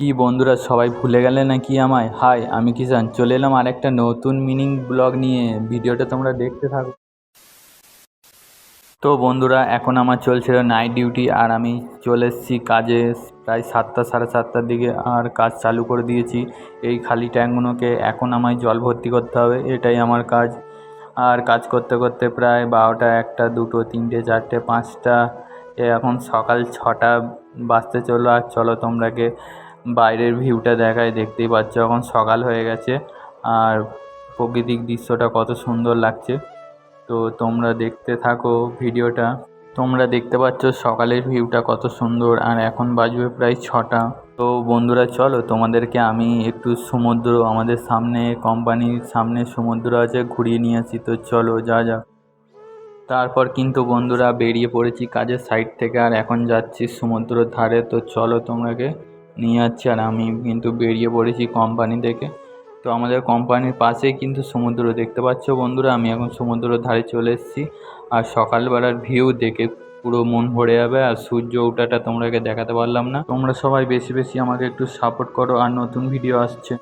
কি বন্ধুরা সবাই ভুলে গেলে নাকি আমায়? হাই, আমি কিষান চলে এলাম আরেকটা নতুন মিনিং ব্লগ নিয়ে। ভিডিওটা তোমরা দেখতে থাকো। তো বন্ধুরা, এখন আমার চলছিল নাইট ডিউটি আর আমি চলে এসেছি কাজে প্রায় 7টা সাড়ে 7টার দিকে, আর কাজ চালু করে দিয়েছি। এই খালি ট্যাঙ্কগুলোকে এখন আমায় জল ভর্তি করতে হবে, এটাই আমার কাজ। আর কাজ করতে করতে প্রায় 12টা, 1টা, 2টো, 3টে, 4টে, 5টা, এখন সকাল 6টা বাজতে চললো। আর চলো তোমরাকে বাইরের ভিউটা দেখায়। দেখতেই পাচ্ছ এখন সকাল হয়ে গেছে আর প্রাকৃতিক দৃশ্যটা কত সুন্দর লাগছে। তো তোমরা দেখতে থাকো ভিডিওটা। তোমরা দেখতে পাচ্ছ সকালের ভিউটা কত সুন্দর, আর এখন বাজবে প্রায় 6টা। তো বন্ধুরা চলো তোমাদেরকে আমি একটু সমুদ্র, আমাদের সামনে কোম্পানির সামনে সমুদ্র আছে, ঘুরিয়ে নিয়ে আসি। তো চলো যা যাক। তারপর কিন্তু বন্ধুরা বেরিয়ে পড়েছি কাজের সাইড থেকে, আর এখন যাচ্ছি সমুদ্রের ধারে। তো চলো তোমাকে নিয়ে যাচ্ছি। আর আমি কিন্তু বেরিয়ে পড়েছি কোম্পানি থেকে। তো আমাদের কোম্পানির পাশেই কিন্তু সমুদ্র, দেখতে পাচ্ছ বন্ধুরা। আমি এখন সমুদ্রের ধারে চলে এসেছি, আর সকালবেলার ভিউ দেখে পুরো মন ভরে যাবে। আর সূর্য ওঠাটা তোমাকে দেখাতে পারলাম না। তোমরা সবাই বেশি বেশি আমাকে একটু সাপোর্ট করো, আর নতুন ভিডিও আসছে।